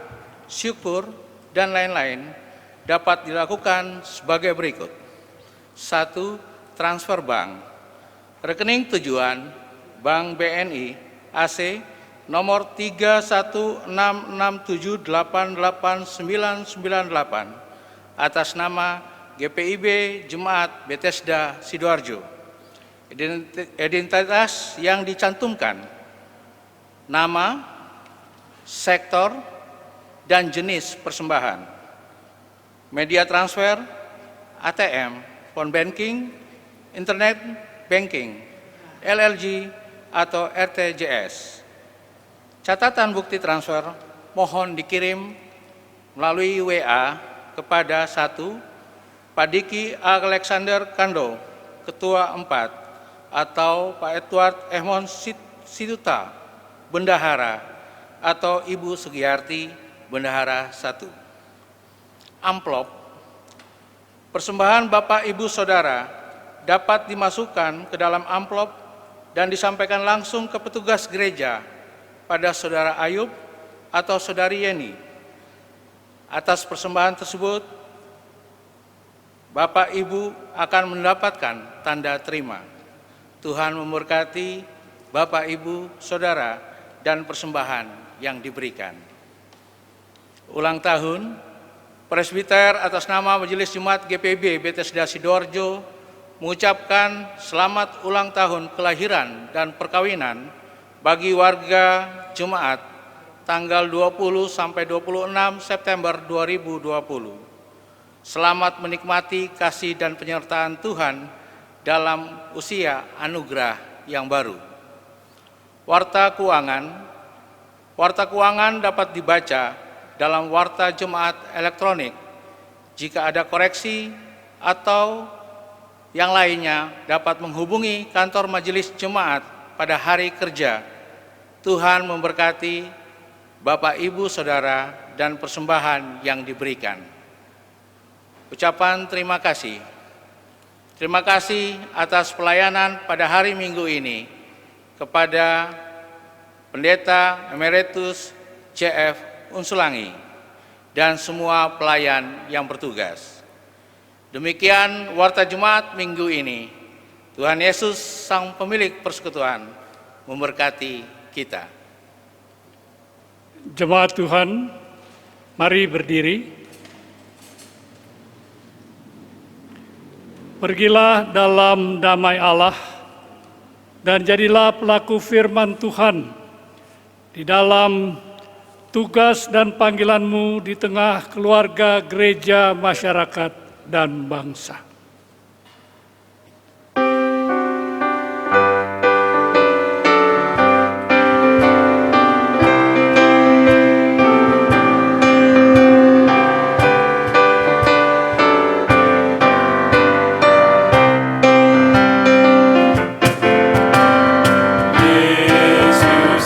syukur, dan lain-lain dapat dilakukan sebagai berikut. 1. Transfer bank. Rekening tujuan Bank BNI AC nomor 3166788998 atas nama GPIB Jemaat Bethesda Sidoarjo. Identitas yang dicantumkan: nama, sektor, dan jenis persembahan. Media transfer, ATM, phone banking, internet banking, LLG, atau RTGS. Catatan bukti transfer mohon dikirim melalui WA kepada 1. Pak Diki Alexander Kando, Ketua 4, atau Pak Edward Ehmon Situta, Bendahara, atau Ibu Sugiyarti, Bendahara 1. Amplop. Persembahan Bapak Ibu Saudara dapat dimasukkan ke dalam amplop dan disampaikan langsung ke petugas gereja pada Saudara Ayub atau Saudari Yeni. Atas persembahan tersebut, Bapak Ibu akan mendapatkan tanda terima. Tuhan memberkati Bapak Ibu Saudara dan persembahan yang diberikan. Ulang tahun Presbiter atas nama Majelis Jemaat GPIB Bethesda Sidoarjo mengucapkan selamat ulang tahun kelahiran dan perkawinan bagi warga jemaat tanggal 20 sampai 26 September 2020. Selamat menikmati kasih dan penyertaan Tuhan dalam usia anugerah yang baru. Warta keuangan. Warta keuangan dapat dibaca dalam warta jemaat elektronik. Jika ada koreksi atau yang lainnya dapat menghubungi kantor majelis jemaat pada hari kerja. Tuhan memberkati Bapak Ibu Saudara dan persembahan yang diberikan. Ucapan terima kasih. Terima kasih atas pelayanan pada hari Minggu ini kepada Pendeta Emeritus CF Unsulangi dan semua pelayan yang bertugas. Demikian warta Jemaat Minggu ini. Tuhan Yesus Sang Pemilik Persekutuan memberkati kita. Jemaat Tuhan, mari berdiri. Pergilah dalam damai Allah dan jadilah pelaku firman Tuhan di dalam tugas dan panggilanmu di tengah keluarga, gereja, masyarakat, dan bangsa. Yesus,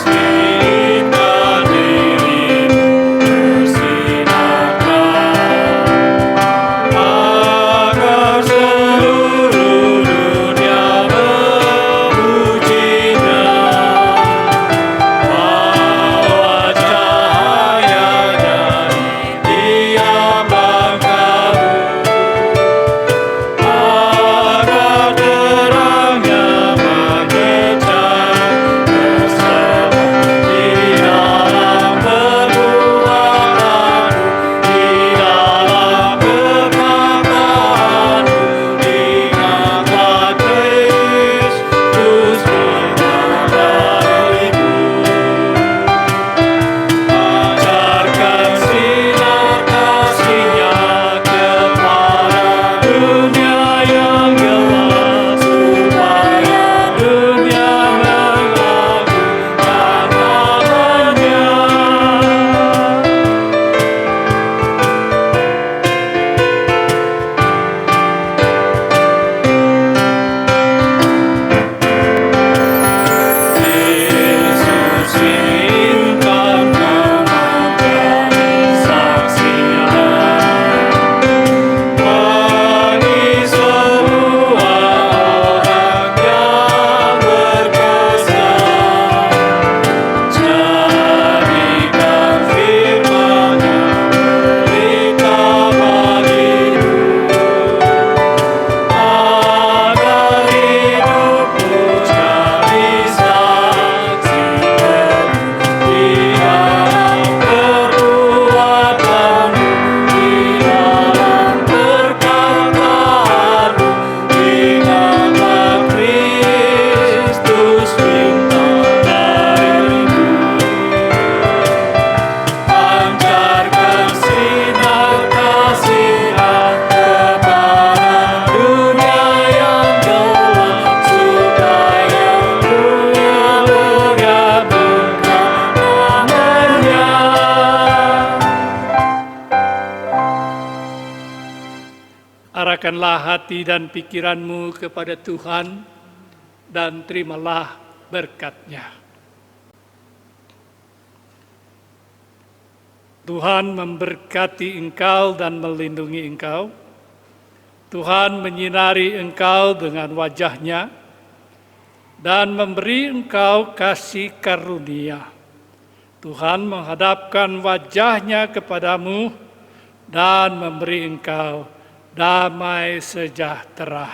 Arahkanlah hati dan pikiranmu kepada Tuhan dan terimalah berkat-Nya. Tuhan memberkati engkau dan melindungi engkau. Tuhan menyinari engkau dengan wajah-Nya dan memberi engkau kasih karunia. Tuhan menghadapkan wajah-Nya kepadamu dan memberi engkau damai sejahtera.